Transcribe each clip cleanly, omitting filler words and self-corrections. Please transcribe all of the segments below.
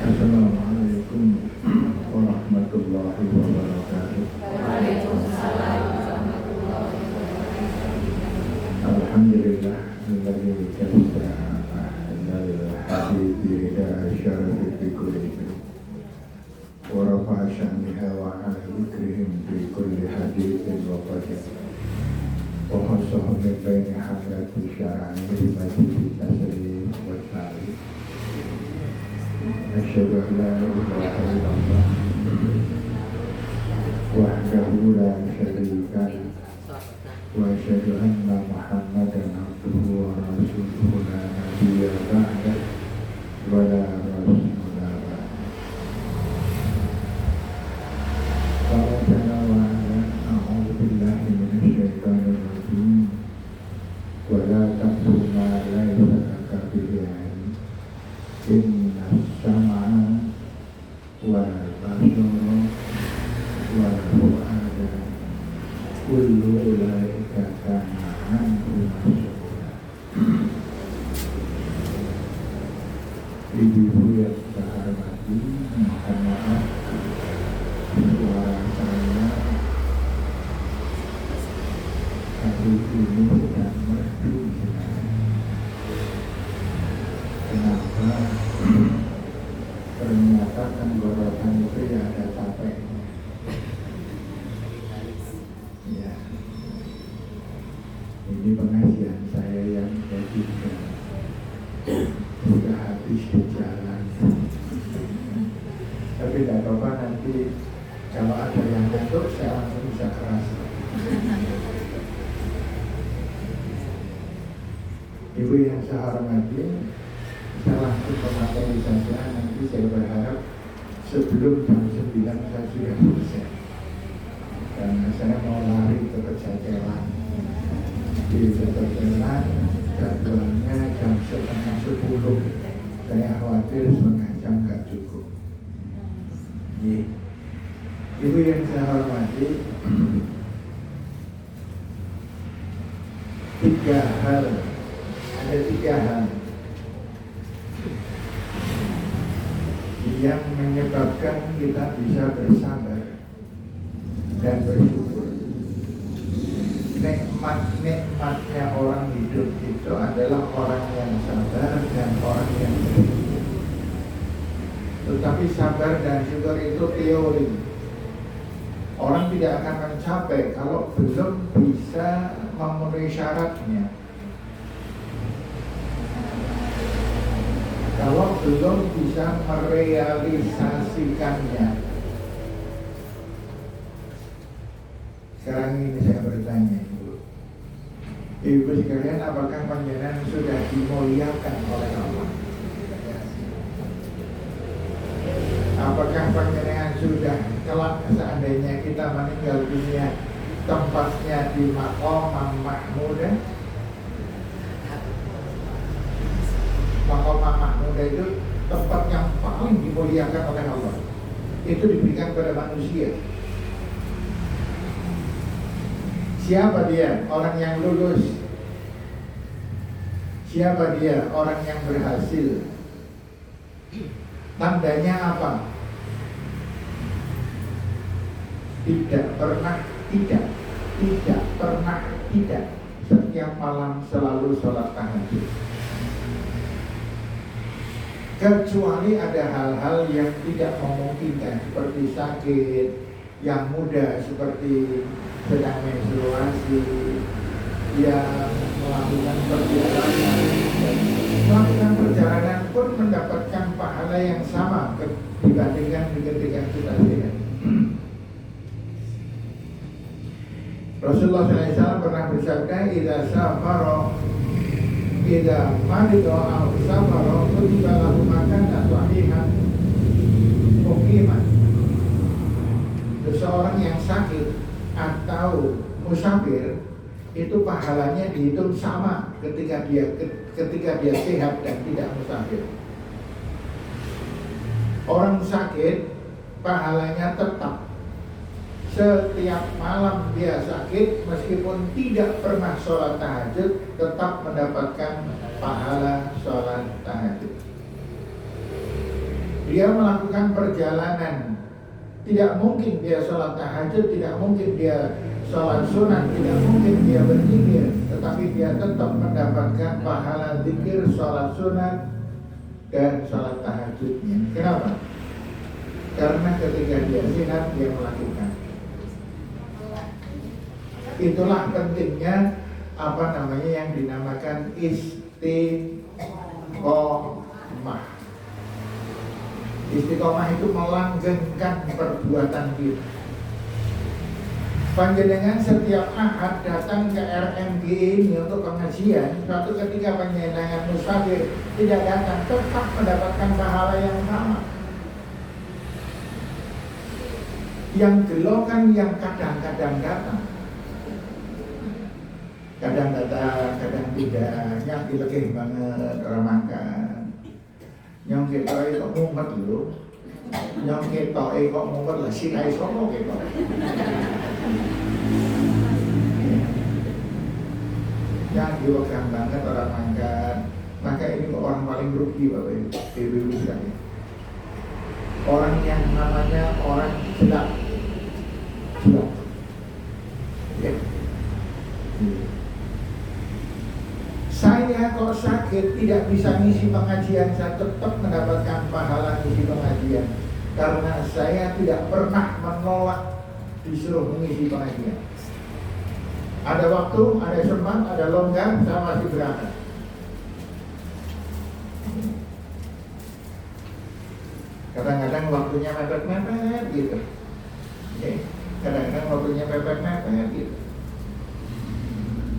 Assalamualaikum warahmatullahi wabarakatuh. Waalaikumsalam warahmatullahi wabarakatuh. Alhamdulillah alladzi kasra ahlal habibi ila syarafi fi kulli wa rafa'a sya'niha wa ala dhikrihim fi kulli hadithin wa qadr wa khassahum min baini hamlati syara'i bi majidi taslim wa ta'lim. Asyhadu an la ilaha illallah wahdahu la syarika lahu wa asyhadu anna Muhammadan abduhu wa rasuluhu la nabiyya ba'dahu wa la rasula ba'dahu. Qala ta'ala a'udzu billahi minasy syaithanir rajim wa la taqfu ma laysa laka bihi 'ilm innas sam'a wal basara wal fu'ada kullu ulaika kana anhu mas'ula. Ibu yang saya hormati, mohon maaf suara saya hari ini sedang merdu sekali. Kenapa? Ternyata tenggorokan itu ya ada capeknya. Ya, ini pengajian saya yang ketiga, sudah habis di jalan. Tapi tidak apa-apa, nanti kalau ada yang ngantuk saya langsung bisa keras. Ibu yang saya hormati, saya langsung ke materi saja. Nanti saya berharap sebelum jam 9 saya sudah selesai. Karena saya mau lari ke Pejajaran. Di Pejajaran jadwalnya jam 9:30. Saya khawatir setengah jam nggak cukup. Ibu yang saya hormati, ada tiga hal yang menyebabkan kita bisa bersabar dan bersyukur. Nikmat-nikmatnya orang hidup itu adalah orang yang sabar dan orang yang bersyukur. Tetapi sabar dan syukur itu teori. Orang tidak akan mencapai kalau belum bisa memenuhi syaratnya. Kalau belum bisa merealisasikannya. Sekarang ini saya bertanya, Ibu sekalian, apakah panjenengan sudah dimuliakan oleh Allah? Apakah panjenengan sudah kelak seandainya kita meninggal dunia tempatnya di maqam mahmudah? Maqam mahmudah itu tempat yang paling dimuliakan oleh Allah. Itu diberikan kepada manusia. Siapa dia? Orang yang lulus. Siapa dia? Orang yang berhasil. Tandanya apa? Tidak pernah tidak. Setiap malam selalu sholat tahajud. Kecuali ada hal-hal yang tidak memungkinkan, seperti sakit, yang muda seperti sedang menstruasi, yang melakukan perjalanan pun mendapatkan pahala yang sama dibandingkan ketika kita sehat. Rasulullah SAW pernah bersabda, idza marido aw safara kutiba lahu makanan sahihan muqiman. Seseorang yang sakit atau musafir itu pahalanya dihitung sama ketika dia sehat dan tidak musafir. Orang sakit pahalanya tetap. Setiap malam dia sakit, meskipun tidak pernah sholat tahajud, tetap mendapatkan pahala sholat tahajud. Dia melakukan perjalanan. Tidak mungkin dia sholat tahajud, tidak mungkin dia sholat sunat, tidak mungkin dia berzikir, tetapi dia tetap mendapatkan pahala zikir, sholat sunat, dan sholat tahajudnya. Kenapa? Karena ketika dia sehat, dia melakukan. Itulah pentingnya yang dinamakan istiqomah. Istiqomah itu melanggengkan perbuatan kita. Panjenengan setiap Ahad datang ke RMG ini untuk pengajian. Suatu ketika panjenengan musafir tidak datang, tetap mendapatkan pahala yang sama. Yang gelokan yang kadang-kadang datang, kadang datang, kadang tidak. Yang dilegih banget orang makan. Yang kita kok mumet dulu, yang kita kok mumet lah sinai sopo kita. Yang diwegang banget orang makan, maka ini orang paling rugi Bapak Ibu sekalian. Orang yang namanya orang jelak. Ya. Saya kalau sakit tidak bisa ngisi pengajian, saya tetap mendapatkan pahala ngisi pengajian, karena saya tidak pernah menolak disuruh mengisi pengajian. Ada waktu, ada sempat, ada longgar, saya masih berangkat. Kadang-kadang waktunya mepet-mepet gitu. Kadang-kadang waktunya mepet-mepet gitu.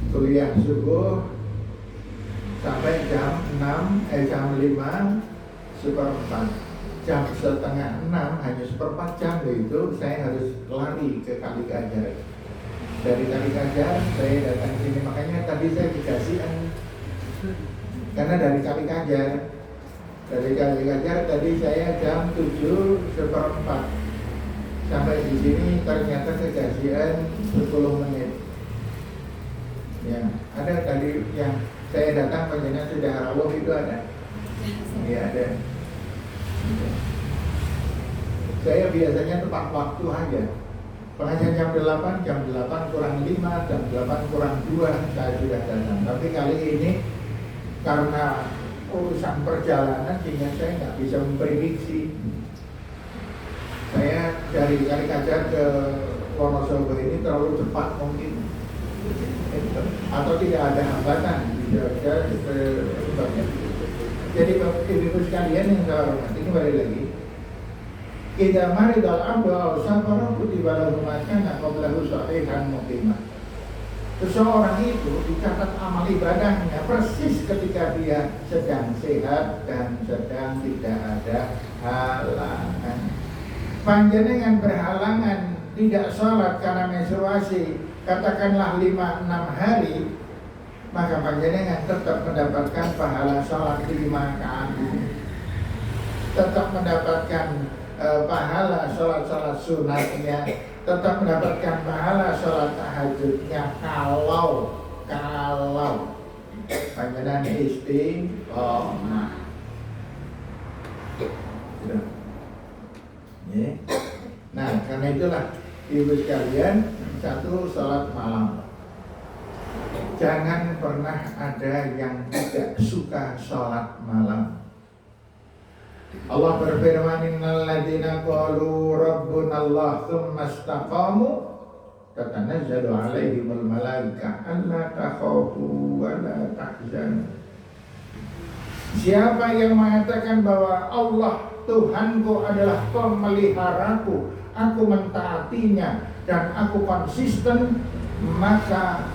Kuliah subuh sampai jam 5 seperempat. Jam setengah 6 hanya seperempat jam itu saya harus lari ke Kali Kajar. Dari Kali Kajar saya datang sini, makanya tadi saya dikasih karena dari Kali Kajar tadi saya jam 7 seperempat sampai di sini ternyata kejadian 10 menit. Ya, ada tadi yang saya datang panjenengan sudah rawuh itu ada. Iya ada. Saya biasanya tepat waktu aja. Pengajian jam 8 kurang 5, jam 8 kurang 2 saya sudah datang. Tapi kali ini karena urusan perjalanan sehingga saya nggak bisa memprediksi. Saya dari Kali Kajar ke Wonosobo ini terlalu cepat mungkin, atau tidak ada hambatan bisa sebabnya. Jadi ibu sekalian yang saya hormati, ini balik lagi. Kita mari dalam doa safara kutiba lahu ma kana qablahu sahihan muqimah. Seseorang itu dicatat amal ibadahnya persis ketika dia sedang sehat dan sedang tidak ada halangan. Panjenengan berhalangan tidak sholat karena menstruasi, katakanlah 5-6 hari, maka panjenengan tetap mendapatkan pahala sholat 5 kali, tetap mendapatkan pahala sholat sunatnya, tetap mendapatkan pahala sholat tahajudnya kalau panjenengan istiqomah. Nah, karena itulah ibu sekalian, satu sholat malam. Jangan pernah ada yang tidak suka sholat malam. Allah berfirman, innal ladzina qalu rabbunallah tsumma istaqamu tatanazzalu alaihimul malaikah alla takhafu wa la tahzanu. Siapa yang mengatakan bahwa Allah Tuhanku adalah pemeliharaku, aku mentaatinya dan aku konsisten, maka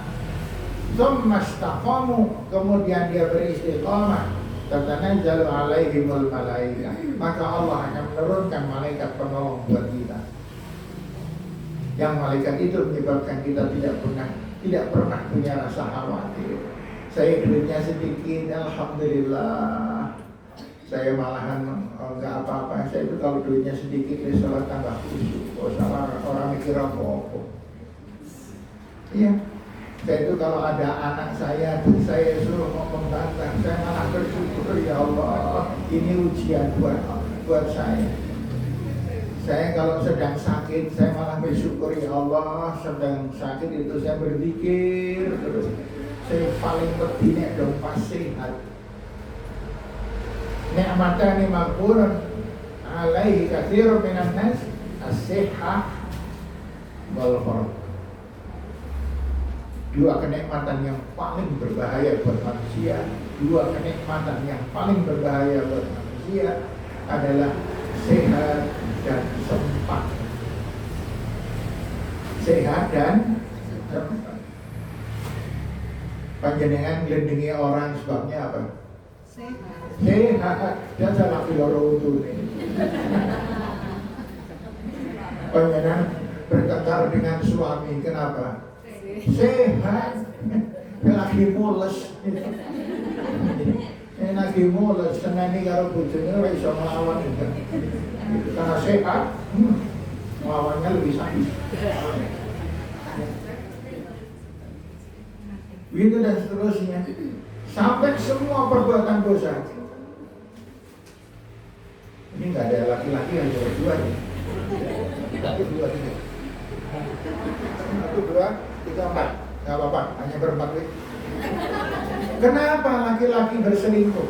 tsumma istaqamu, kemudian dia beristiqamah, tatanazzalu alaihimul malaikah, maka Allah akan menurunkan malaikat penolong buat kita. Yang malaikat itu menyebabkan kita tidak pernah punya rasa khawatir. Saya duitnya sedikit, alhamdulillah. Saya malahan enggak apa-apa. Saya itu kalau duitnya sedikit, sholat tambah khusyuk. Oh, salah orang mikir apa-apa. Iya. Saya itu kalau ada anak saya suruh ngomong tantang, saya malah bersyukur, ya Allah, ini ujian buat Allah. buat saya. Saya kalau sedang sakit, saya malah bersyukur, ya Allah, sedang sakit itu saya berzikir terus. Saya paling penting nek dong pas sehat. Ni'matani maghfurun alaihi katsirun minan nas as-sihhah wal farah. Dua kenikmatan yang paling berbahaya buat manusia, dua kenikmatan yang paling berbahaya buat manusia adalah sehat dan sempat. Sehat dan sempat. Panjenengan ngelendengi orang sebabnya apa? Sehat. Dan salah piloro itu nih. Panjenengan bertengkar dengan suami, kenapa? Sehat. Lagi mules. Lagi mules, seneni karo bojone ora iso nglawan. Karena sehat, lawannya lebih sakit. Begitu dan seterusnya. Sampai semua perbuatan dosa. Ini nggak ada laki-laki yang berdua nih. Satu, dua, tiga. Satu, dua, tiga, empat. Nggak apa-apa, hanya berempat. Kenapa laki-laki berselingkuh?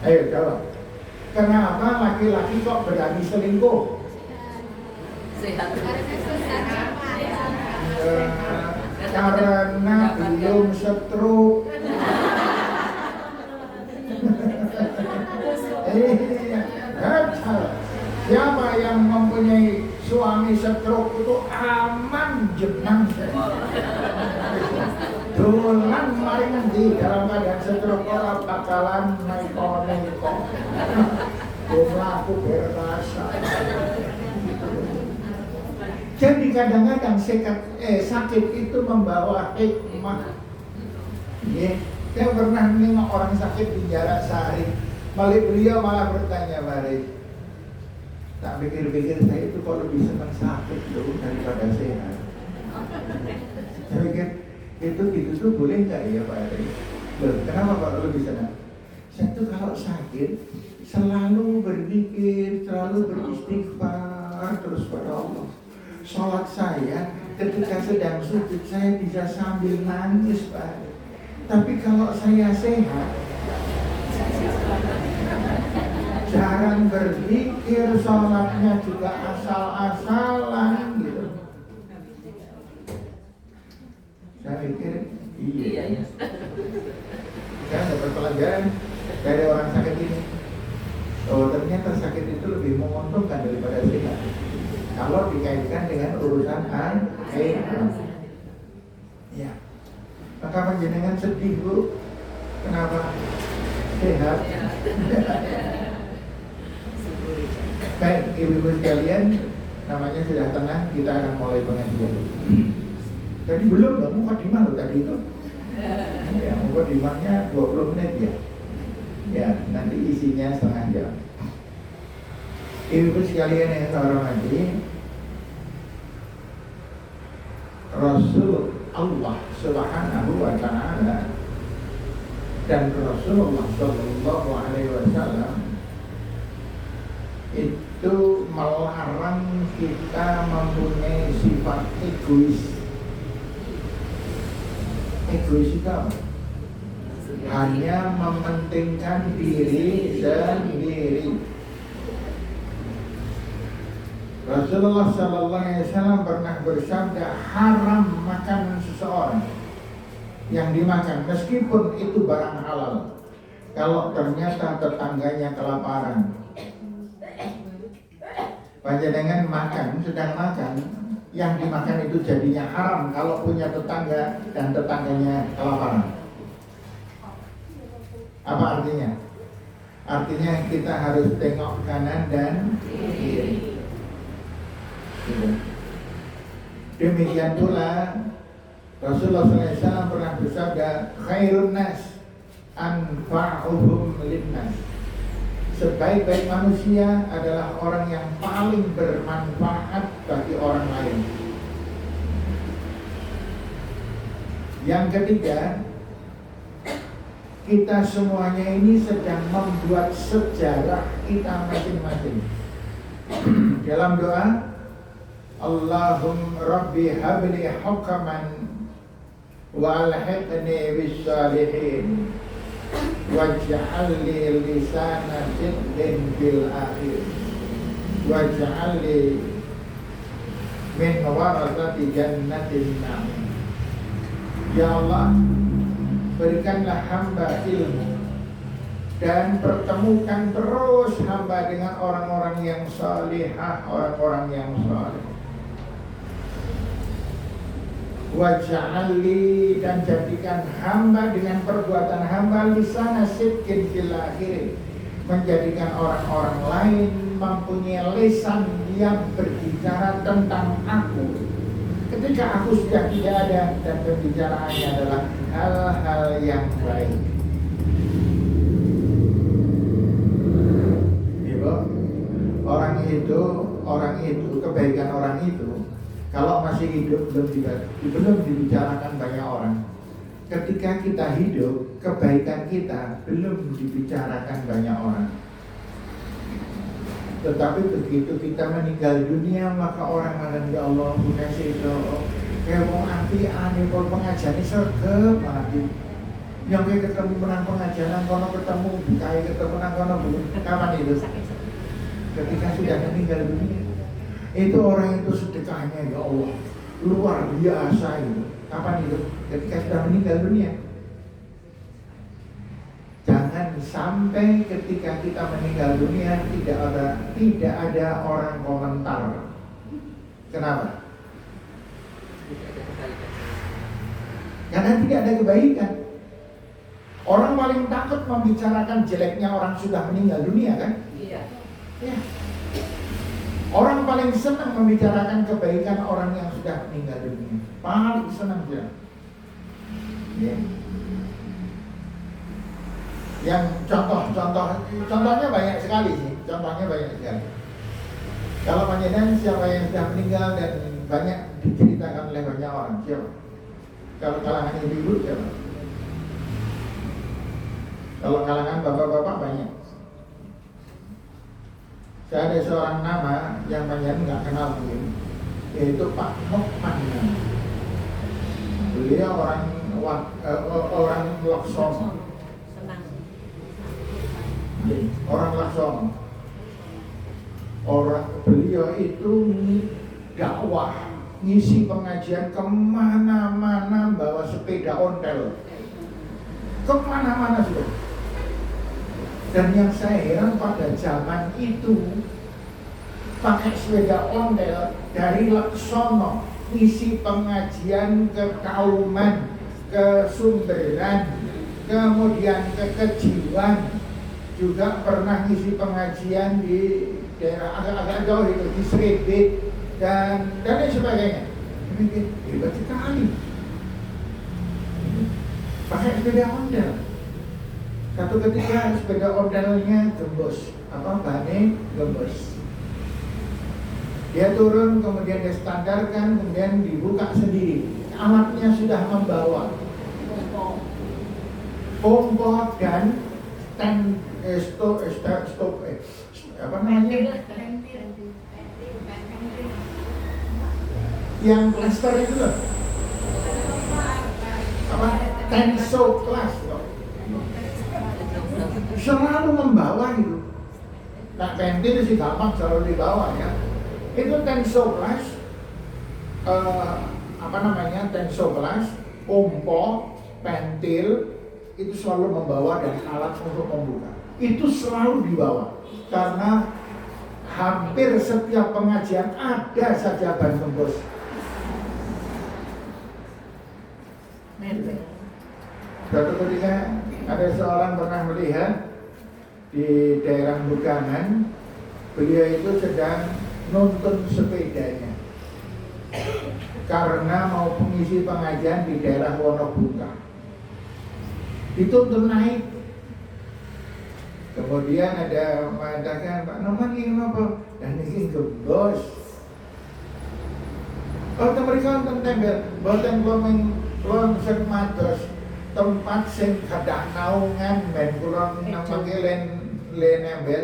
Ayo jawab. Kenapa laki-laki kok berani selingkuh? Sehat. Karena belum stroke. Siapa yang mempunyai suami stroke itu aman jenang. Dolan mari nanti dalam keadaan stroke ora bakalan neko-neko. Mlaku berasa. Jadi kadang-kadang sakit itu membawa hikmah. Saya pernah nengok orang sakit di jarak sehari. Balik beliau malah bertanya, Mari, tak pikir-pikir saya itu kok lebih senang sakit loh daripada sehat. Saya pikir itu tuh boleh nggak ya Pak Ari? Loh, kenapa Pak lebih senang? Saya tuh kalau sakit selalu berzikir, selalu beristighfar terus pada Allah. Sholat saya ketika sedang sujud saya bisa sambil nangis Pak. Tapi kalau saya sehat, jarang berzikir, sholatnya juga asal-asalan gitu. Saya pikir iya. Saya dapat pelajaran dari orang sakit ini. Oh ternyata sakit itu lebih menguntungkan daripada sehat. Kalau dikaitkan dengan urusan akhirat. Ya. Maka panjenengan sedih Bu. Kenapa? Sehat. Baik, ibu-ibu sekalian, namanya sudah tenang, kita akan mulai pengajian. Tadi belum dong, mukadimah loh tadi itu. Ya, mukadimahnya 20 menit ya. Ya, nanti isinya setengah jam. Ibu sekalian yang saya hormati, Rasul Allah Subhanahu wa Ta'ala dan Rasulullah Sallallahu Alaihi Wasallam itu melarang kita mempunyai sifat egois. Egois itu apa? Hanya mementingkan diri sendiri. Rasulullah Sallallahu Alaihi Wasallam pernah bersabda, haram makanan seseorang yang dimakan meskipun itu barang halal kalau ternyata tetangganya kelaparan. Panjenengan makan, sedang makan, yang dimakan itu jadinya haram kalau punya tetangga dan tetangganya kelaparan. Apa artinya? Artinya kita harus tengok kanan dan kiri. Demikian pula Rasulullah SAW pernah bersabda, khairun nas anfa'uhum linnas. Sebaik-baik manusia adalah orang yang paling bermanfaat bagi orang lain. Yang ketiga, kita semuanya ini sedang membuat sejarah kita masing-masing. Dalam doa, Allahumma Rabbi habli hukman wa alhiqni bis salihin waj'al li lisana sidqin fil akhir waj'al li min warasati jannatin na'im. Ya Allah, berikanlah hamba ilmu dan pertemukan terus hamba dengan orang-orang yang salihah, orang-orang yang saleh. Waj'alli, dan jadikan hamba dengan perbuatan hamba lisana sidqin fil akhir, menjadikan orang-orang lain mempunyai lisan yang berbicara tentang aku ketika aku sudah tidak ada, dan pembicaraannya adalah hal-hal yang baik. Ibu, orang itu, kebaikan orang itu kalau masih hidup belum dibicarakan banyak orang. Ketika kita hidup, kebaikan kita belum dibicarakan banyak orang. Tetapi begitu kita meninggal dunia, maka orang bilang, ya Allah, bukan itu kayak mau anti aneh kalau pengajian ini sergap mati. Yang kayak ketemu menang pengajian, kono ketemu kayak ketemu menang kono belum. Kapan itu? Ketika sudah meninggal dunia. Itu orang itu sedekahnya, ya Allah, luar biasa itu. Kapan itu? Ketika sudah meninggal dunia. Jangan sampai ketika kita meninggal dunia tidak ada orang komentar. Kenapa? Karena tidak ada kebaikan. Orang paling takut membicarakan jeleknya orang sudah meninggal dunia, kan? Iya. Ya. Orang paling senang membicarakan kebaikan orang yang sudah meninggal dunia. Paling senang dia. Ya. Yang contohnya banyak sekali sih. Contohnya banyak sekali. Kalau panjenengan siapa yang sudah meninggal dan banyak diceritakan oleh banyak orang, siapa? Kalau kalangan ibu-ibu siapa? Kalau kalangan bapak-bapak banyak. Saya ada seorang nama yang banyak nggak kenal mungkin, yaitu Pak Nokman. Beliau orang Laksono. Orang Laksono. Beliau itu dakwah, ngisi pengajian kemana-mana, bawa sepeda ontel, kemana-mana sudah. Dan yang saya heran pada zaman itu pakai sepeda ondel dari Laksono isi pengajian ke Kauman, ke Sumberan, kemudian ke Kejiwan, juga pernah ngisi pengajian di daerah agak-agak jauh itu, di Srebet dan lain sebagainya. Ini hebat sekali. Pakai sepeda ondel. Satu ketika sepeda ondelnya gembos, bannya gembos. Dia turun, kemudian dia standarkan, kemudian dibuka sendiri. Alatnya sudah membawa pompa dan yang plaster itu loh. Tensoclast loh. Selalu membawa itu. Nah, pentil sih gampang selalu dibawa ya. Itu Tensoclast, Tensoclast, pompa, pentil itu selalu membawa dan alat untuk membuka. Itu selalu dibawa karena hampir setiap pengajian ada saja ban gembos. Suatu ketika ada seorang pernah melihat di daerah Bukangan, beliau itu sedang nuntun sepedanya karena mau mengisi pengajian di daerah Wonobuka. Dituntun naik. Kemudian ada mengatakan, Pak Noman ini apa? Dan ini gembos. Oh, mereka nonton tembel, boten kelomeng sermatos. tempat sing gadah naungan ben kula nang mangke len nembel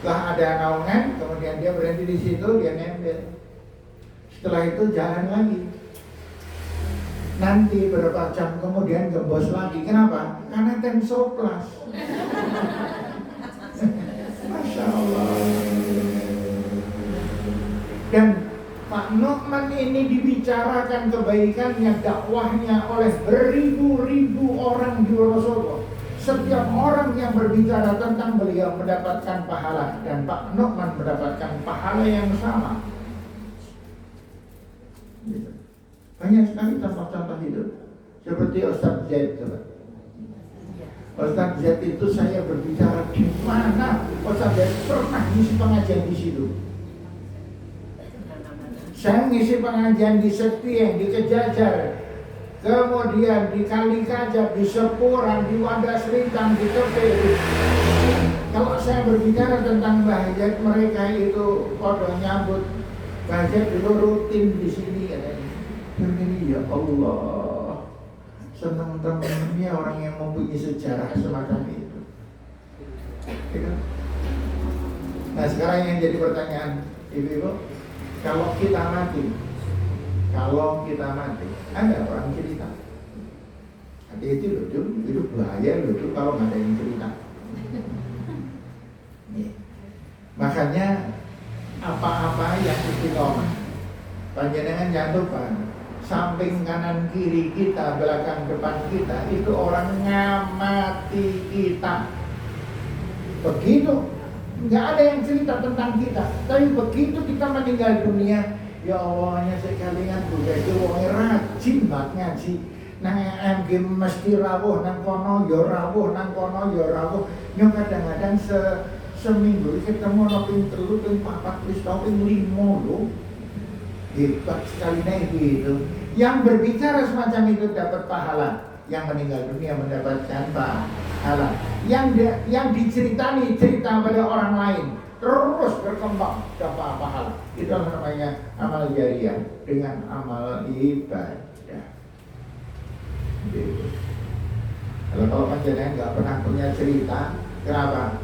lah ada naungan, kemudian dia berhenti di situ, dia nembel. Setelah itu jalan lagi. Nanti beberapa jam kemudian gembos lagi. Kenapa? Karena tensoplas. Masya Allah. Dan Pak Nu'man ini dibicarakan kebaikannya, dakwahnya oleh beribu-ribu orang di Rasulullah. Setiap orang yang berbicara tentang beliau mendapatkan pahala, dan Pak Nu'man mendapatkan pahala yang sama. Banyak sekali contoh-contoh hidup. Seperti Ustaz Zaid. Ustaz Zaid itu saya berbicara di mana Ustaz Zaid pernah ngisi pengajian di situ. Saya ngisi pengajian di Setieng, di Kejajar, kemudian di Kalikaja, di Sepurang, di Wadas Lintang, di Kepe. Kalau saya berbicara tentang Mbah Zaid, mereka itu pada nyambut. Mbah Zaid dulu rutin di sini katanya. Begini, ya Allah, senang temannya orang yang mempunyai sejarah semacam itu. Nah sekarang yang jadi pertanyaan ibu-ibu, kalau kita mati, ada orang cerita. Hati-hati loh, itu bahaya loh itu kalau nggak ada yang cerita. Makanya apa-apa yang istiqomah, panjenengan jangan samping kanan kiri kita, belakang depan kita, itu orang ngamati kita. Begitu, nggak ada yang cerita tentang kita. Tapi begitu kita meninggal dunia, ya Allahnya sekalian buka itu orangnya rajin banget ngaji. Nang MG mesti rawuh, nang kono ya rawuh, nang kono ya rawuh. Nyok kadang-kadang seminggu ketemu ping 3, ping 4, wis tau ping 5 lho. Hebat sekali itu. Yang berbicara semacam itu dapat pahala, yang meninggal dunia mendapatkan pahala. Yang diceritani cerita pada orang lain terus berkembang dapat pahala. Itu namanya amal jariah dengan amal ibadah. Kalau panjenengan nggak pernah punya cerita, kenapa?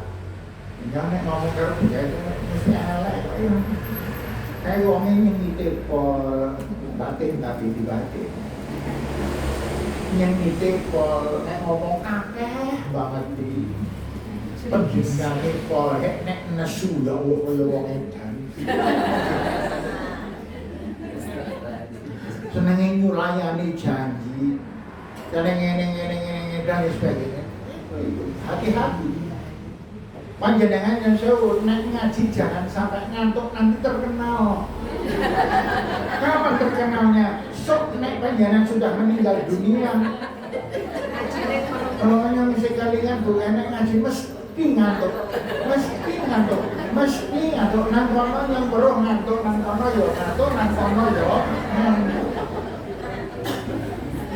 Jangan ngomong terus ya, mesti elek. Kayak wongnya ngitip pol batin tapi di batin. Yang ngitip pol nek ngomong akeh banget di penjingane pol nek nesu ya Allah kaya wong edan. Senenge nyulayani janji. Dan ngene dan sebagainya. Hati-hati. Panjenengan yang sewu nek ngaji jangan sampai ngantuk nanti terkenal. Kapan terkenalnya? Sok nek panjenengan sudah meninggal dunia. Kalau yang sekali ngantuk nek ngaji mesti ngantuk. Mesti ngantuk. Nang kono yang beruh ngantuk, nang kono yo ngantuk, nang kono yo ngantuk.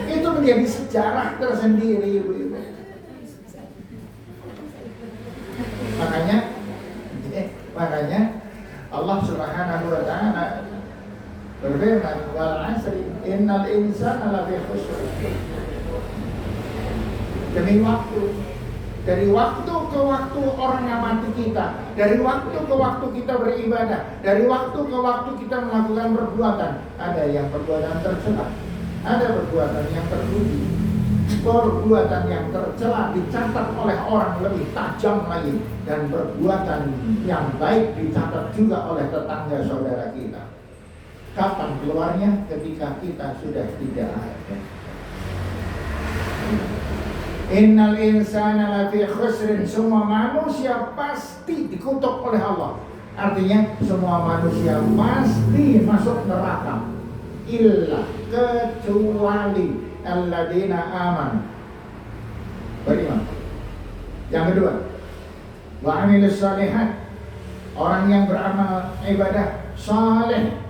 Itu menjadi sejarah tersendiri, ibu-ibu. Makanya Allah Subhanahu wa taala berfirman, wal 'asri innal insana lafi khusr. Demi waktu, dari waktu ke waktu orang ngamati kita, dari waktu ke waktu kita beribadah, dari waktu ke waktu kita melakukan perbuatan. Ada yang perbuatan tercela, ada perbuatan yang terpuji. Perbuatan yang tercela dicatat oleh orang lebih tajam lagi, dan perbuatan yang baik dicatat juga oleh tetangga saudara kita. Kapan keluarnya? Ketika kita sudah tidak ada. Innal insana lafi khusrin, semua manusia pasti dikutuk oleh Allah. Artinya semua manusia pasti masuk neraka, illa kecuali alladzina amanu, beriman. Yang kedua, wa amilus shalihat, orang yang beramal ibadah saleh.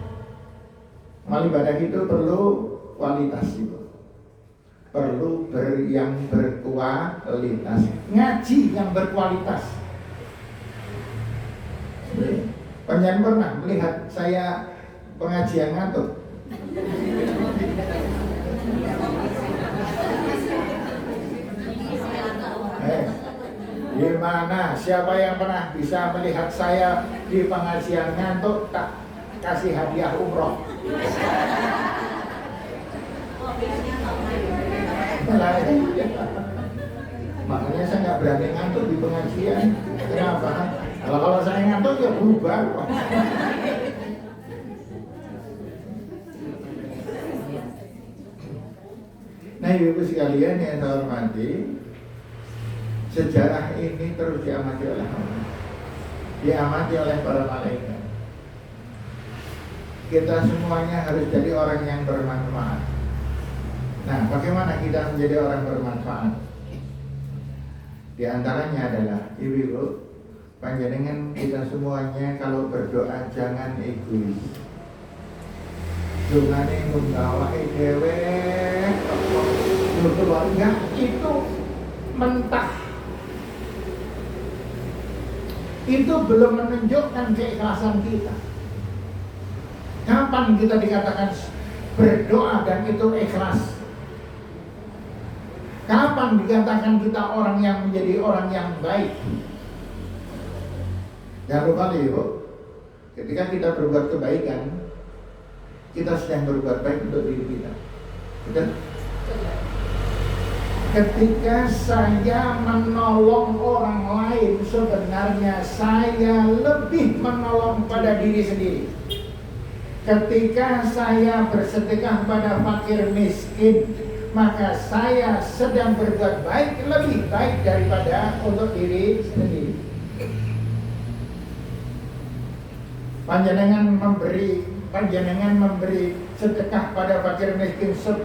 Amal ibadah itu perlu kualitas itu, perlu yang berkualitas, ngaji yang berkualitas. Panjenengan pernah melihat saya pengajian ngantuk? Mana siapa yang pernah bisa melihat saya di pengajian ngantuk tak kasih hadiah umroh? Makanya saya nggak berani ngantuk di pengajian. Kenapa? Kalau saya ngantuk ya berubah. Nah, ibu sekalian yang saya hormati, sejarah ini terus diamati oleh Allah, diamati oleh para malaikat. Kita semuanya harus jadi orang yang bermanfaat. Nah, bagaimana kita menjadi orang bermanfaat? Di antaranya adalah, ibu-ibu, panjenengan kita semuanya kalau berdoa jangan egois. Dungane nggawae dhewe, keluarga itu mentah. Itu belum menunjukkan keikhlasan kita. Kapan kita dikatakan berdoa dan itu ikhlas? Kapan dikatakan kita orang yang menjadi orang yang baik? Jangan lupa nih, Bu, ketika kita berbuat kebaikan, kita sedang berbuat baik untuk diri kita. Betul? Ketika saya menolong orang lain, sebenarnya saya lebih menolong pada diri sendiri. Ketika saya bersedekah pada fakir miskin, maka saya sedang berbuat baik, lebih baik daripada untuk diri sendiri. Panjenengan memberi sedekah pada fakir miskin 10.000.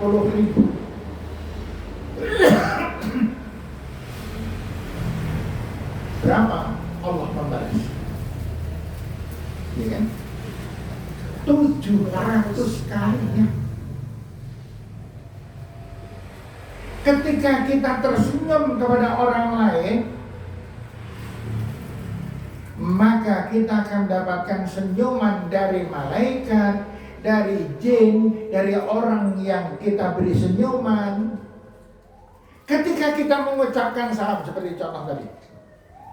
Berapa Allah membalas? Ya kan? 700 kalinya. Ketika kita tersenyum kepada orang lain, maka kita akan mendapatkan senyuman dari malaikat, dari jin, dari orang yang kita beri senyuman. Ketika kita mengucapkan salam seperti contoh tadi,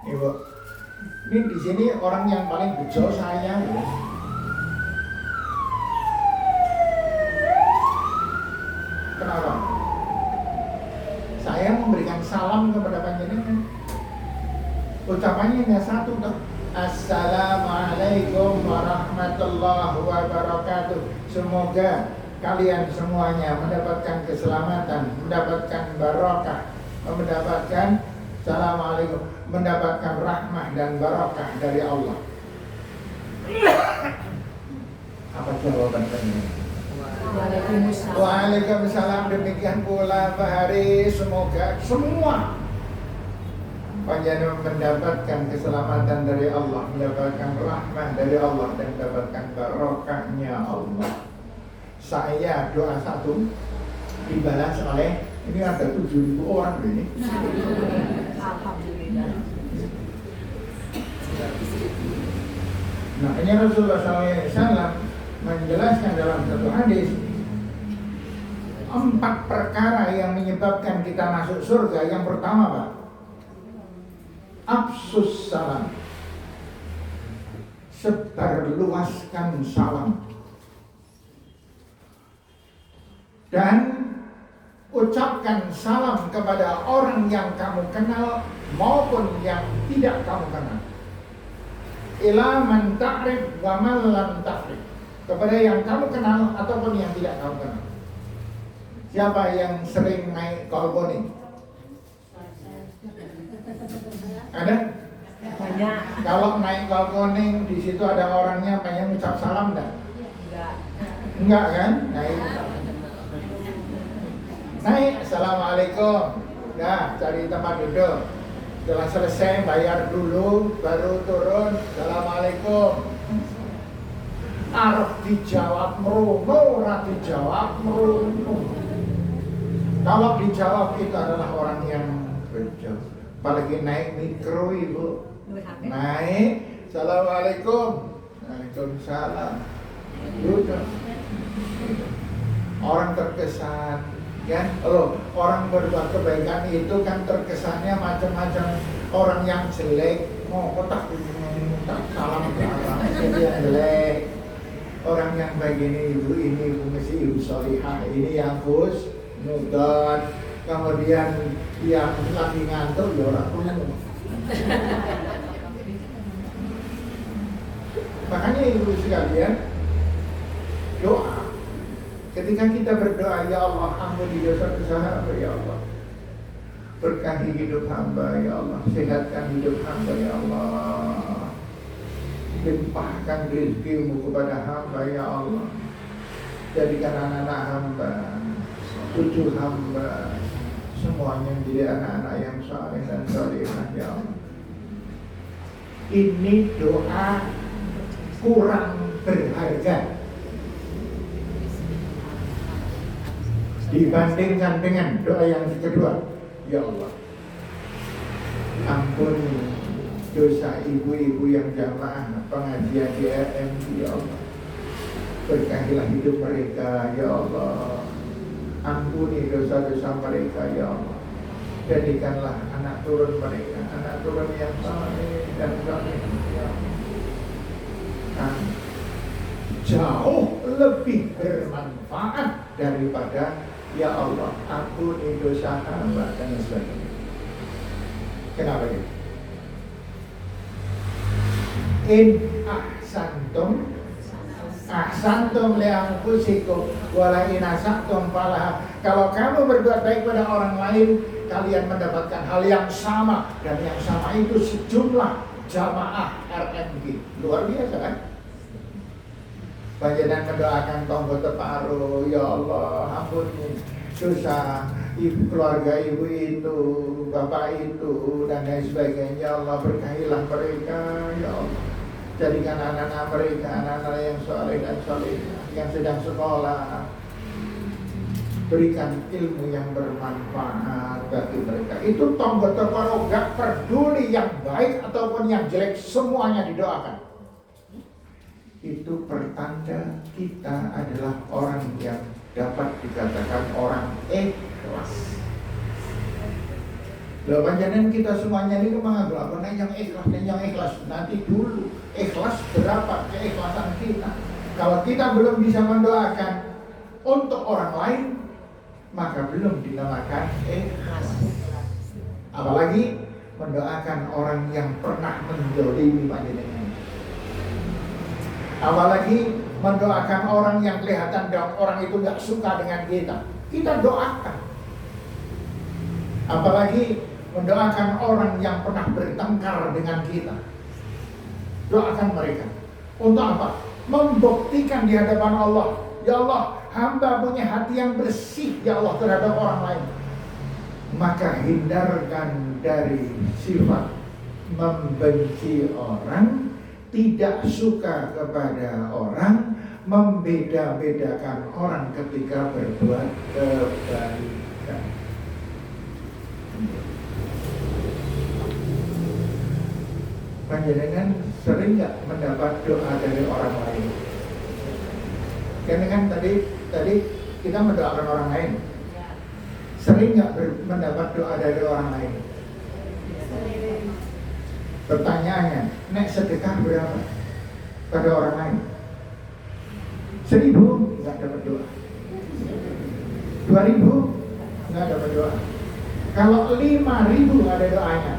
Ibu, ini di sini orang yang paling bejo saya. Kenapa? Saya memberikan salam kepada panjenengan. Ucapannya hanya satu, toh. Assalamualaikum warahmatullahi wabarakatuh. Semoga kalian semuanya mendapatkan keselamatan, mendapatkan barokah, mendapatkan assalamualaikum, mendapatkan rahmah dan barokah dari Allah. Apa jawaban kalian? Waalaikumsalam. Demikian pula Pak Hari, semoga semua panjenengan mendapatkan keselamatan dari Allah, mendapatkan rahmah dari Allah, dan mendapatkan barokahnya Allah. Saya doa satu dibalas oleh, ini ada 7.000 orang ini. Alhamdulillah. Nah, ini Rasulullah SAW menjelaskan dalam satu hadis 4 perkara yang menyebabkan kita masuk surga. Yang pertama, Pak, afsus salam, sebarluaskan salam, dan ucapkan salam kepada orang yang kamu kenal maupun yang tidak kamu kenal. Ila man ta'rif wa man lam ta'rif, kepada yang kamu kenal ataupun yang tidak kamu kenal. Siapa yang sering naik balkoni? Ada? Banyak. Kalau naik balkoni di situ ada orangnya, pengen ucap salam enggak? Enggak. Enggak kan? Naik, assalamualaikum. Nah, cari tempat duduk. Setelah selesai bayar dulu, baru turun. Assalamualaikum. Arep dijawab merono, ora dijawab merono. Kalau dijawab itu adalah orang yang bejo. Apalagi naik mikro, Ibu. Naik, assalamualaikum. Waalaikumsalam. Duduk. Orang terkesan Kan kalau orang berbuat kebaikan itu kan terkesannya macam-macam. Orang yang jelek mau kotak salam ke Allah, itu yang jelek. Orang yang begini ibu ini ibu mesti ibu solihah, ini yang kus nudot. Kemudian yang lagi ngantuk ya orang punya. Makanya ibu sekalian, doa. Ketika kita berdoa, ya Allah, ampuni dosa-dosa hamba, ya Allah. Berkahi hidup hamba, ya Allah. Sehatkan hidup hamba, ya Allah. Limpahkan rezeki-Mu kepada hamba, ya Allah. Jadikan anak-anak hamba, cucu hamba, semuanya menjadi anak-anak yang saleh dan salihah, ya Allah. Ini doa kurang berharga dibandingkan dengan doa yang kedua. Ya Allah, ampuni dosa ibu-ibu yang jamaah pengajian di RMC, ya Allah. Berkahilah hidup mereka, ya Allah. Ampuni dosa-dosa mereka, ya Allah. Jadikanlah anak turun mereka anak turun yang saleh dan saleh, ya Allah. Jauh lebih bermanfaat daripada ya Allah, ampuni dosa hamba dan sebagainya. Kenapa gitu? In ahsantum li anfusikum wa la in asatum falaha. Kalau kamu berbuat baik pada orang lain, kalian mendapatkan hal yang sama, dan yang sama itu sejumlah jamaah RMG. Luar biasa kan? Panjenengan mendoakan tonggo teparo, ya Allah, ampuni dosa ibu, keluarga ibu itu, bapak itu, dan lain sebagainya. Ya Allah, berkahilah mereka, ya Allah. Jadikan anak-anak mereka anak-anak yang saleh dan salihah, yang sedang sekolah. Berikan ilmu yang bermanfaat bagi mereka. Itu tonggo teparo, gak peduli yang baik ataupun yang jelek, semuanya didoakan. Itu pertanda kita adalah orang yang dapat dikatakan orang ikhlas. Loh, panjenengan kita semuanya ini menganggap apa yang ikhlas dan yang ikhlas. Nanti dulu ikhlas berapa keikhlasan kita. Kalau kita belum bisa mendoakan untuk orang lain, maka belum dinamakan ikhlas. Apalagi mendoakan orang yang pernah menzalimi panjenengan. Apalagi mendoakan orang yang kelihatan orang itu gak suka dengan kita doakan. Apalagi mendoakan orang yang pernah bertengkar dengan kita, doakan mereka. Untuk apa? Membuktikan di hadapan Allah, ya Allah, hamba punya hati yang bersih, ya Allah, terhadap orang lain. Maka hindarkan dari sifat membenci orang, tidak suka kepada orang, membeda-bedakan orang ketika berbuat kebaikan. Panjenengan sering nggak mendapat doa dari orang lain? Karena kan tadi kita mendoakan orang lain. Sering nggak mendapat doa dari orang lain? Pertanyaannya, nek sedekah berapa pada orang lain? 1.000 nggak dapat doa. 2.000 nggak dapat doa. Kalau 5.000 ada doanya.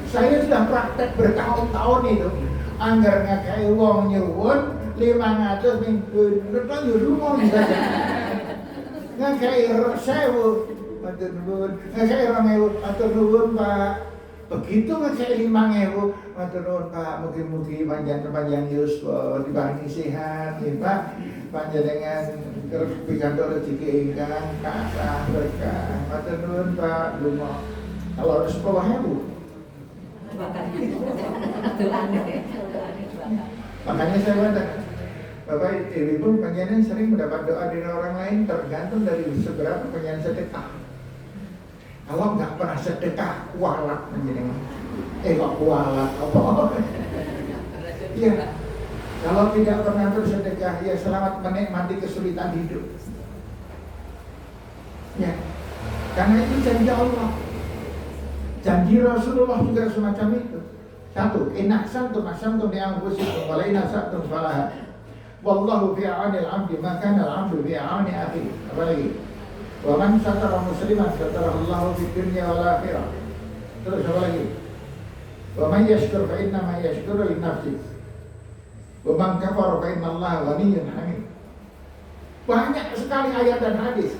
Saya sudah praktek bertahun-tahun itu. Anggar ngakai wong nyuwun 500 minggu depan nyuwun saja. Ngakai 1.000 matur nuwun, ngakai 2.000 matur nuwun Pak. Begitu ngakai 5.000 matur nuwun Pak. Mugi-mugi panjang yuswa diparingi sehat ya Pak. Panjenengan terus pikantuk rezeki ingkang kathah berkah. Matur nuwun Pak. Lunga. Kalau 10.000 makanya saya katakan, Bapak Ibu pun panjenengan sering mendapat doa dari orang lain, tergantung dari seberapa panjenengan sedekah. Kalau nggak pernah sedekah, kualat panjenengan. Kok kualat apa? Iya. Kalau tidak pernah bersedekah, ya selamat menikmati kesulitan hidup. Ya, karena itu janji Allah, janji Rasulullah juga semacam itu. Satu, inahsantum ahsantum li anfusikum wa la inahsantum falaha. Wallahu fi 'aunil 'abdi ma kana al-'abdu fi 'auni akhihi. Apa lagi? Wa man satara musliman satarahu Allahu fid dunya wal akhirah. Terus apa lagi? Wa man yashkur fa inna ma yashkuru li nafsihi. Wa man kafara fa inna Allaha ghaniyyun 'hamid. Banyak sekali ayat dan hadis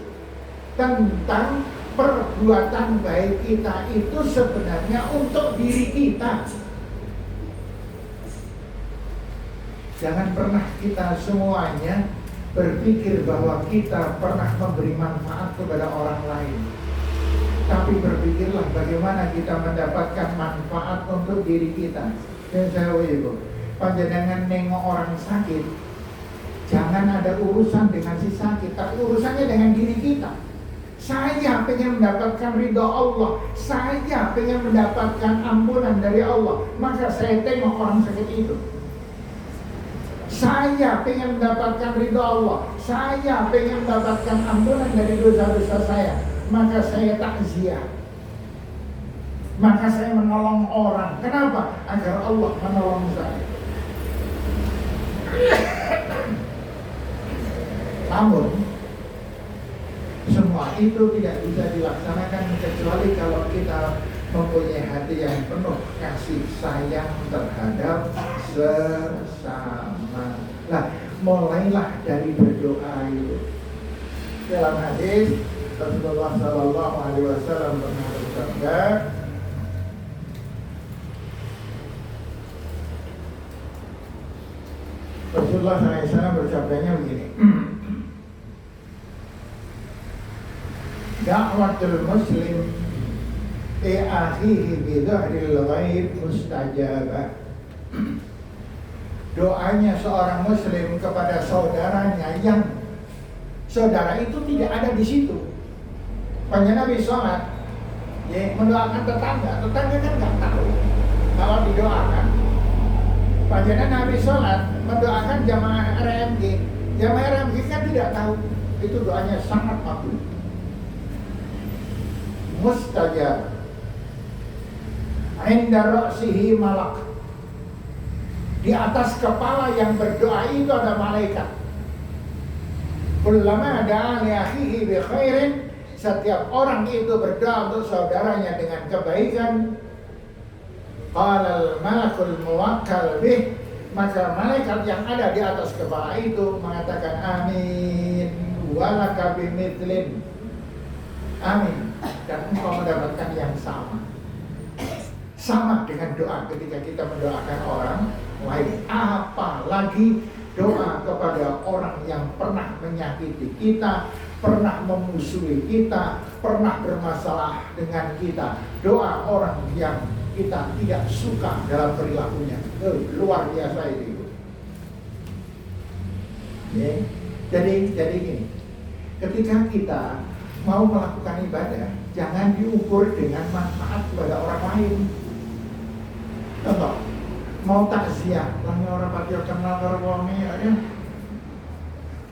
tentang perbuatan baik kita itu sebenarnya untuk diri kita. Jangan pernah kita semuanya berpikir bahwa kita pernah memberi manfaat kepada orang lain. Tapi berpikirlah bagaimana kita mendapatkan manfaat untuk diri kita. Dan saya ibu, panjenengan nengok orang sakit, jangan ada urusan dengan si sakit, tapi urusannya dengan diri kita. Saya pengen mendapatkan ridha Allah, saya pengen mendapatkan ampunan dari Allah, maka saya tengok orang sakit itu. Saya pengen mendapatkan ridha Allah, saya pengen mendapatkan ampunan dari dosa-dosa saya, maka saya takziah, maka saya menolong orang. Kenapa? Agar Allah menolong saya. Namun semua itu tidak bisa dilaksanakan kecuali kalau kita mempunyai hati yang penuh kasih sayang terhadap sesama. Nah, mulailah dari berdoa itu. Dalam hadis Rasulullah Sallallahu Alaihi Wasallam pernah bersabda, Rasulullah SAW bersabdanya begini, da'watul muslim li akhihi bi dhahril ghaib mustajabah. Doanya seorang muslim kepada saudaranya yang saudara itu tidak ada di situ. Panjenengan Nabi sholat, ya, mendoakan tetangga kan nggak tahu kalau didoakan. Panjenengan Nabi sholat mendoakan jamaah RMG, jamaah RMG kan tidak tahu. Itu doanya sangat makbul, mustajab. Inda ra'sihi malak, di atas kepala yang berdoa itu ada malaikat. Kullama da'a li akhihi bi khairin, setiap orang itu berdoa untuk saudaranya dengan kebaikan, qala al-malakul muwakkal bih, maka malaikat yang ada di atas kepala itu mengatakan amin walaka bimithlin, amin, dan engkau mendapatkan yang sama dengan doa ketika kita mendoakan orang lain. Apalagi doa kepada orang yang pernah menyakiti kita, pernah memusuhi kita, pernah bermasalah dengan kita. Doa orang yang kita tidak suka dalam perilakunya, luar biasa itu. Jadi gini, ketika kita mau melakukan ibadah, jangan diukur dengan manfaat kepada orang lain. Contoh, mau takziah, orang pati kenal karo wonge ya.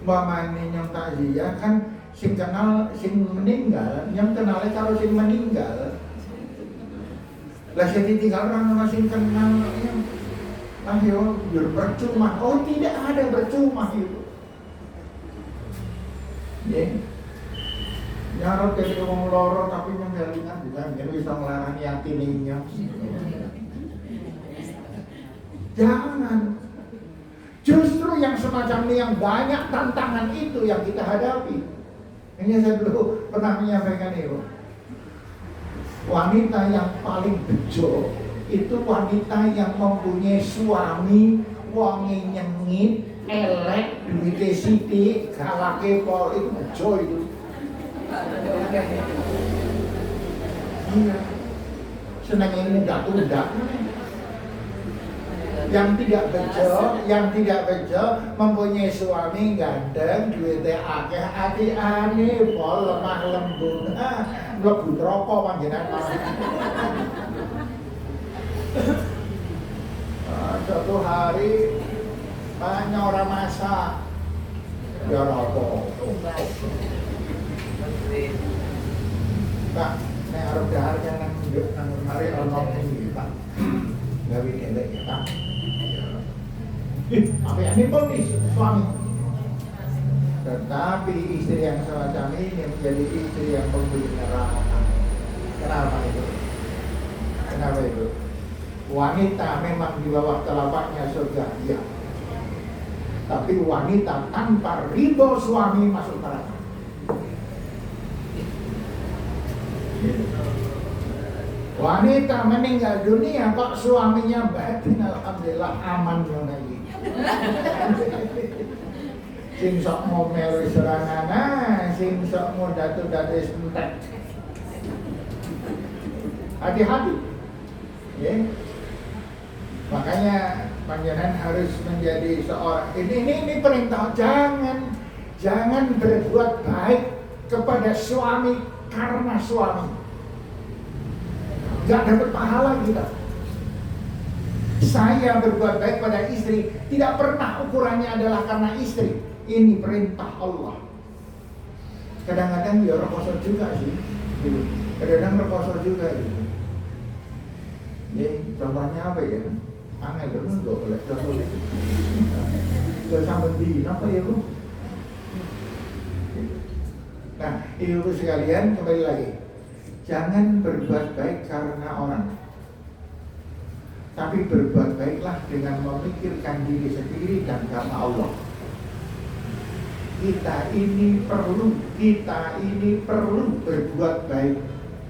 Umpamane yang takziah kan sing kenal sing meninggal, yang kenal karo sing meninggal. Lah sing ditinggal orang sing kenal ya. Ayo percuma. Oh, tidak ada percuma itu. Ya. Nyarot dari wong loro tapi menggalingan bukan yen bisa nglarani atine. Jangan. Justru yang semacam ini, yang banyak tantangan itu yang kita hadapi. Ini saya dulu pernah menyampaikan itu. Wanita yang paling bejo itu wanita yang mempunyai suami wonge nyengit, elek, duwite sithik, galake pol, itu bejo itu. Iya. Senangnya nundak-nundak. Yang tidak bejo mempunyai suami ganteng, duwite akeh, ati-ane, pol, lemah lembut, mlebu neraka panjenengan. Suatu hari banyak orang masak, ya apa? Pak, nek arep dahar kan nang mari ono iki Pak. Gawe elek ya Pak. Apa yang ini pun suami. Tetapi istri yang semacam ini menjadi istri yang pemberi neraka. Kenapa itu? Kenapa itu? Wanita memang di bawah telapaknya surga, iya. Tapi wanita tanpa ridho suami masuk neraka. Wanita meninggal dunia kok suaminya batin, alhamdulillah aman lagi. Sing sok mau melu serangan, sing sok mau datu-datu sentek. Hati-hati, ya. Makanya panjenengan harus menjadi seorang. Ini perintah, jangan berbuat baik kepada suami karena suami. Gak dapat pahala kita. Saya berbuat baik pada istri tidak pernah ukurannya adalah karena istri. Ini perintah Allah. Kadang-kadang ya rekoso juga sih, gitu. Kadang-kadang rekoso juga gitu. Ya, contohnya apa ya? Angel dulu nggak boleh contohnya. Gak sampai di apa ya bro? Nah, ibu sekalian kembali lagi. Jangan berbuat baik karena orang, tapi berbuat baiklah dengan memikirkan diri sendiri dan karena Allah. Kita ini perlu berbuat baik.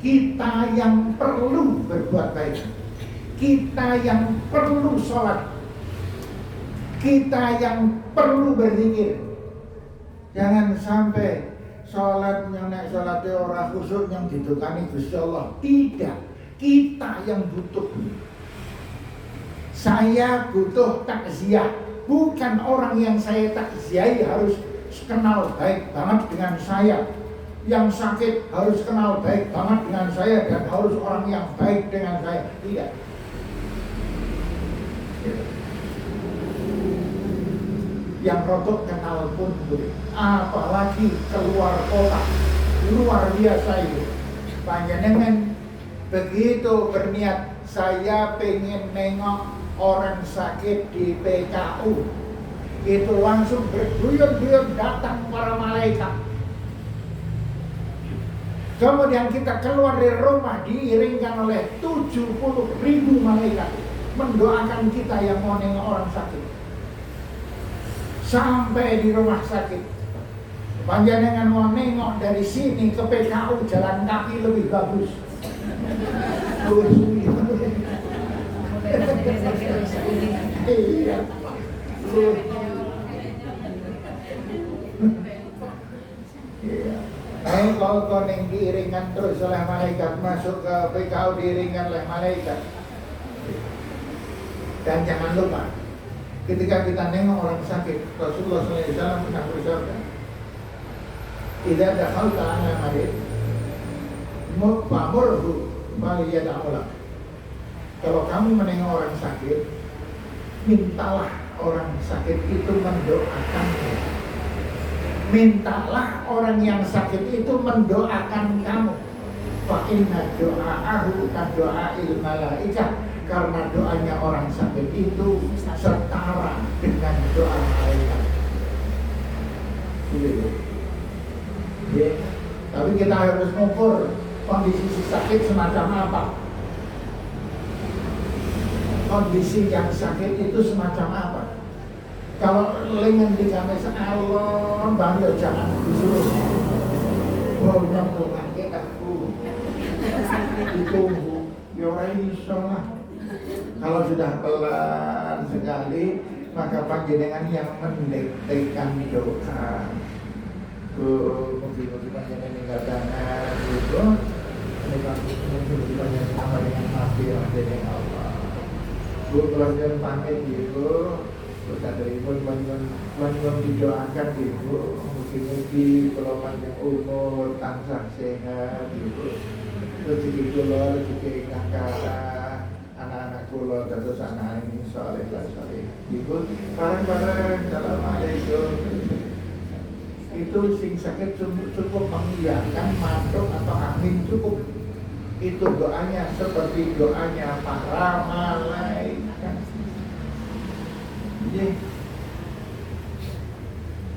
Kita yang perlu berbuat baik. Kita yang perlu sholat. Kita yang perlu berzikir. Jangan sampai sholat yang naik sholatnya orang khusyuk yang didukani Gusti Allah. Tidak, kita yang butuh. Saya butuh takziah, bukan orang yang saya takziahi harus kenal baik banget dengan saya. Yang sakit harus kenal baik banget dengan saya dan harus orang yang baik dengan saya. Tidak. Yang rotok kenal pun boleh. Apalagi keluar kota, luar biasa itu. Panjenengan begitu berniat, saya pengen nengok orang sakit di PKU, itu langsung berduyun-duyun datang para malaikat. Kemudian kita keluar dari rumah diiringkan oleh 70.000 malaikat mendoakan kita yang mau nengok orang sakit. Sampai di rumah sakit, panjenengan mau nengok dari sini ke PKU jalan kaki lebih bagus. Iya. Kalau kau diiringan terus oleh malaikat, masuk ke PKU diiringan oleh malaikat. Dan jangan lupa, ketika kita nengok orang sakit, Rasulullah SAW pernah bersabda, "Idza dakhalta 'ala marid, fa'murhu falyad'u." Kalau kamu menengok orang sakit, mintalah orang sakit itu mendoakanmu. Mintalah orang yang sakit itu mendoakan kamu. Fa inna du'aahu ka du'ail malaikah. Karena doanya orang sakit itu setara dengan doa malaikat. Ya. Tapi kita harus mengukur kondisi sakit semacam apa. Kondisi yang sakit itu semacam apa. Kalau lengan di kamis Allah, bangga jangan disuruh. Bolong dengan aku ditunggu. Ya iso lah. Kalau sudah pelan sekali, maka panjenengan yang mendekatkan doa. Mungkin panjenengan meninggalkan itu, mungkin panjenengan sama dengan nabi yang ada dengan Allah. Kalau jangan pamit gitu, terus ada ibu panjenengan didoakan gitu, mungkin kalau panjang umur, tansah sehat gitu. Rezeki kula, rezeki kakak, anak-anak kula, terus anak ini soleh lah soleh. Ibu, bareng-bareng, assalamualaikum. itu sing sakit cukup mengiyakan mantuk atau amin cukup. Itu doanya seperti doanya para malaikat. Jadi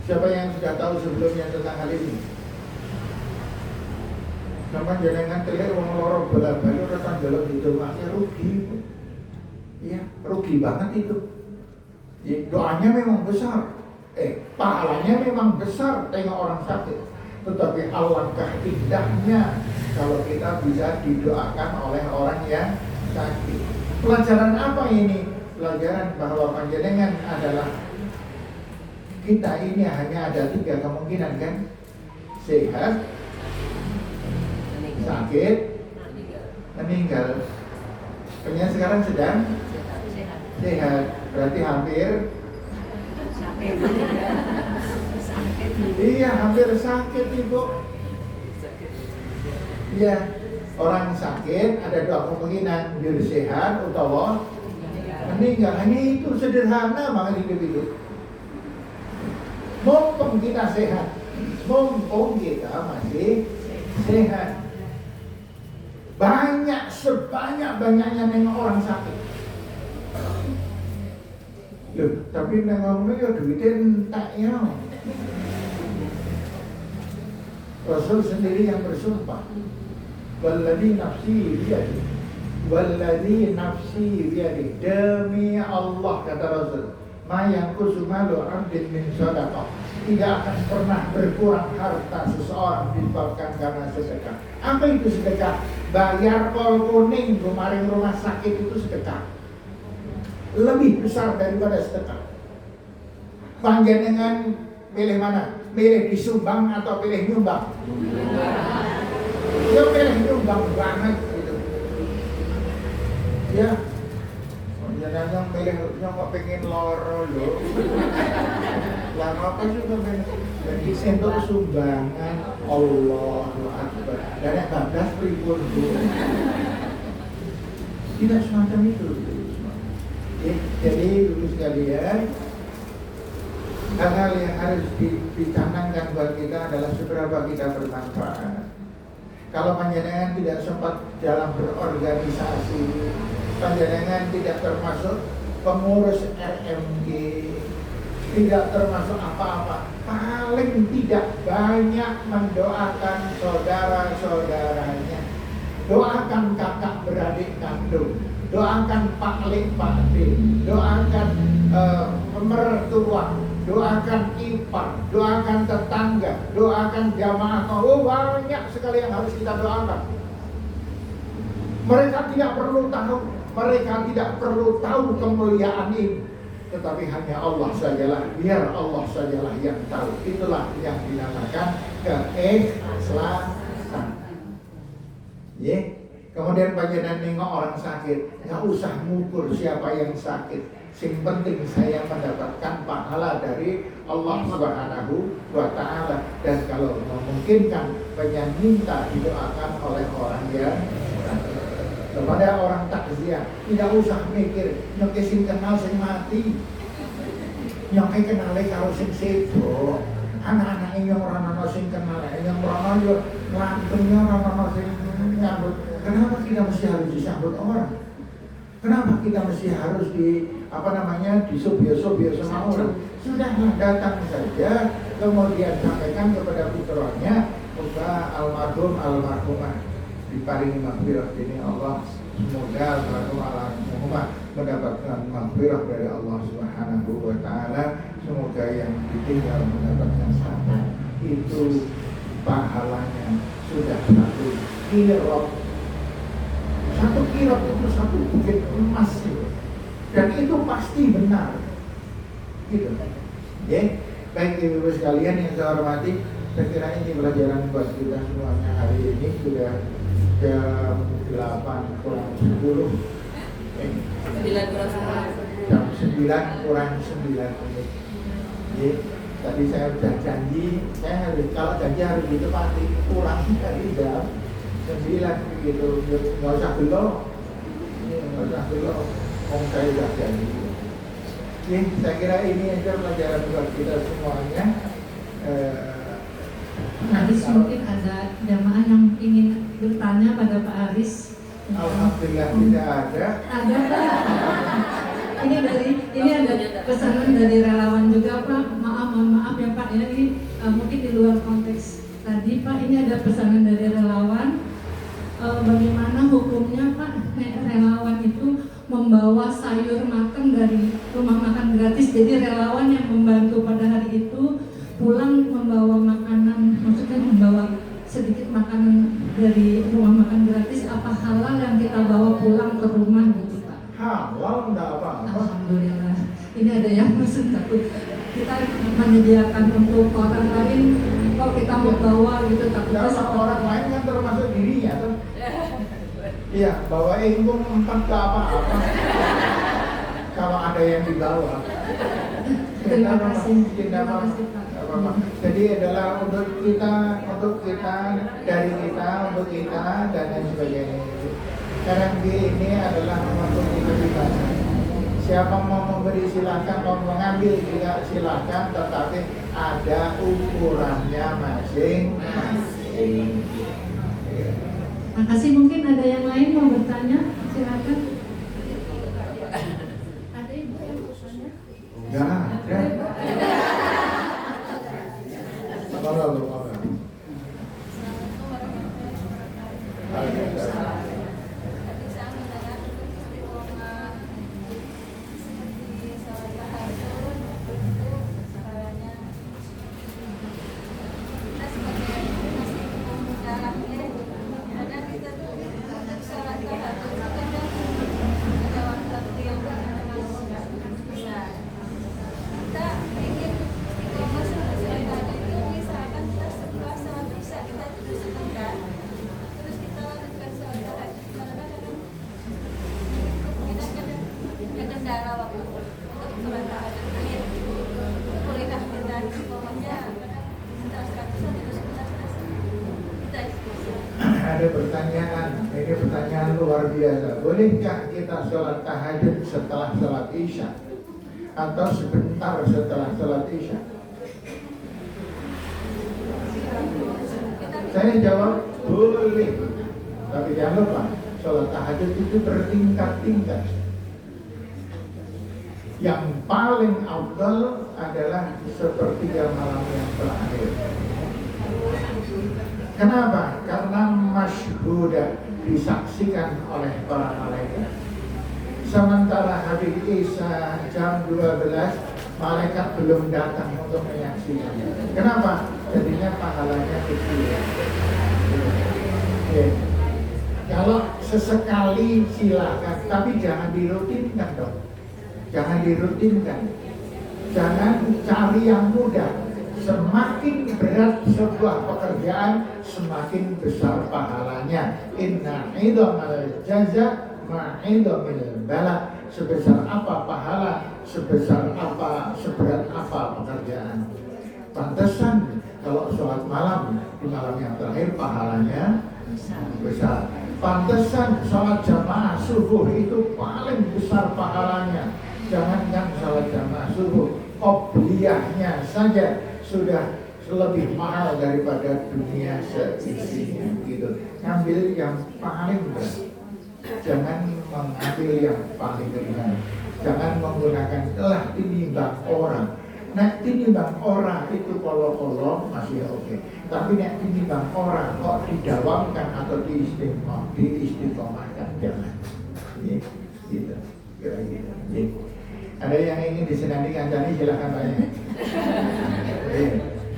siapa yang sudah tahu sebelumnya tentang hal ini? Sama jangan terlihat orang lorong bola-bali orang dalam hidupnya rugi. Iya, rugi banget itu. Ya, doanya memang besar. Pahalanya memang besar tengok orang sakit. Tetapi alangkah indahnya kalau kita bisa didoakan oleh orang yang sakit. Pelajaran apa ini? Pelajaran bahwa panjenengan adalah kita ini hanya ada 3 kemungkinan kan? Sehat, sakit, meninggal. Penyanyi sekarang sedang sehat, berarti hampir iya hampir sakit ibu. Iya, orang sakit ada 2 kemungkinan, dia sehat atau meninggal. Hanya itu, sederhana banget hidup itu. Mumpung kita sehat, mumpung kita masih sehat. Banyak, sebanyak-banyaknya nengok orang sakit. Loh, tapi nengoknya ya duitnya entak ya. Rasul sendiri yang bersumpah, walladzi nafsi biyadi, walladzi nafsi biyadi, demi Allah kata Rasul, ma yanqusu malu 'abdin min shadaqah, tidak akan pernah berkurang harta seseorang disebabkan karena sedekah. Apa itu sedekah? Bayar kol kuning kemarin rumah sakit itu sedekah. Lebih besar daripada sedekah. Panjenengan pilih mana? Pilih disumbang atau pilih nyumbang? Ya pilih nyumbang banget gitu. Ya. Jangan pilih nyok pengen loro loh. Lah apa juga pengen jadi untuk sumbangan Allahu Akbar. Dan yang 14 ribu. Tidak semacam itu. Jadi dulu sekalian, hal-hal yang harus dicanangkan buat kita adalah seberapa kita bermanfaat. Kalau panjenengan tidak sempat dalam berorganisasi, panjenengan tidak termasuk pengurus RMG, tidak termasuk apa-apa, paling tidak banyak mendoakan saudara-saudaranya, doakan kakak beradik kandung, doakan Pak Lek Pak D, doakan mertua, doakan ipar, doakan tetangga, doakan jamaah. Oh, banyak sekali yang harus kita doakan. Mereka tidak perlu tahu kemuliaan ini, tetapi hanya Allah sajalah, biar Allah sajalah yang tahu. Itulah yang dinamakan keikhlasan. Kemudian panjenengan nengok orang sakit, nggak usah ngukur siapa yang sakit. Yang penting saya mendapatkan pahala dari Allah Subhanahu wa Ta'ala. Dan kalau memungkinkan, pengen minta didoakan oleh orang yang kepada orang takziah. Tidak usah mikir nyoke sing kenal sing mati, nyoke kenale karo sing sedo. Anak-anak ini orang ana sing kenal, yang orang yo lampenya orang ana sing nyambut. Kenapa kita mesti harus disambut orang? Kenapa kita mesti harus disubiyo-subiyo sama orang? Sudahlah, datang saja, kemudian sampaikan kepada putranya, semoga almarhumah diparingi maghfirah ini Allah. Semoga almarhumah mendapatkan maghfirah dari Allah Subhanahu wa Ta'ala. Semoga yang ditinggal mendapatkan sabar. Itu pahalanya sudah 1 kirab. 1 kirab itu 1 bukit emas itu. Dan itu pasti benar. Gitu. Baik ibu-ibu sekalian yang saya hormati, saya kira ini pelajaran buat kita semuanya hari ini. Sudah jam 8 kurang 10. 9 kurang 10. Jam 9 kurang 9 menit. Tadi saya sudah janji, kalau janji harus ditepati, kurang dari jam 9 gitu. Nggak usah belok. Saya sudah janji. Saya kira ini aja pelajaran buat kita semuanya. Aris, mungkin ada jamaah yang ingin bertanya pada Pak Aris. Alhamdulillah tidak ada. Ada Pak. Ini ada pesanan dari relawan juga Pak. Maaf ya Pak ya, ini mungkin di luar konteks tadi Pak. Ini ada pesanan dari relawan. Bagaimana hukumnya Pak? Relawan itu membawa sayur matang dari rumah makan gratis. Jadi relawan yang membantu pada hari itu pulang membawa makanan, maksudnya membawa sedikit makanan dari rumah makan gratis. Apa halal yang kita bawa pulang ke rumah gitu Pak? Halal enggak apa-apa. Alhamdulillah. Ini ada yang pesan takut kita menyediakan untuk orang lain, kok kita mau bawa gitu takutnya Sama orang lain kan termasuk dirinya tuh. Iya, bawa ingkung 4 ke apa-apa. Kalau ada yang dibawa. Terima kasih. Tidak Terima kasih Pak. apa-apa. Jadi adalah untuk kita, dari kita, untuk kita, dan lain sebagainya. Sekarang ini adalah untuk kita bebas. Siapa mau memberi silakan, mau mengambil juga silakan, tetapi ada ukurannya masing-masing. Makasih, mungkin ada yang lain mau bertanya, silakan. Ada ibu yang bertanya? Enggak ada. Kalau ada pertanyaan, ini pertanyaan luar biasa. Bolehkah kita sholat tahajud setelah sholat isya atau sebentar setelah sholat isya? Saya jawab boleh, tapi jangan lupa sholat tahajud itu bertingkat-tingkat. Yang paling afdal adalah sepertiga malam yang terakhir. Kenapa? Karena masyhuda, disaksikan oleh para malaikat. Sementara hari Isya jam 12, malaikat belum datang untuk menyaksikan. Kenapa? Jadinya pahalanya kecil. Kalau sesekali silakan, tapi jangan dirutinkan dong. Jangan dirutinkan. Jangan cari yang mudah. Semakin berat sebuah pekerjaan, semakin besar pahalanya. Inna idhamal jaza ma'idhamil bala. Sebesar apa pahala, sebesar apa, seberat apa pekerjaan. Pantesan kalau sholat malam di malam yang terakhir pahalanya besar. Pantesan sholat jamaah subuh itu paling besar pahalanya. Jangankan sholat jamaah subuh, qobliyahnya saja sudah lebih mahal daripada dunia seisinya gitu. Ambil yang paling berat. Jangan mengambil yang paling ringan. Jangan menggunakan telah tinimbang orang. Nek tinimbang orang itu kalau masih oke. Tapi nek tinimbang orang kok didawamkan atau diistiqomahkan jangan. Gitu. Kira-kira. Ada yang ingin disenangi kancani silahkan tanya.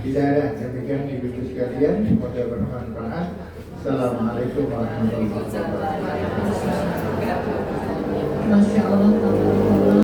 Tidak ada. Demikian ibu-ibu sekalian, semoga bermanfaat. Assalamualaikum warahmatullahi wabarakatuh. Masya Allah.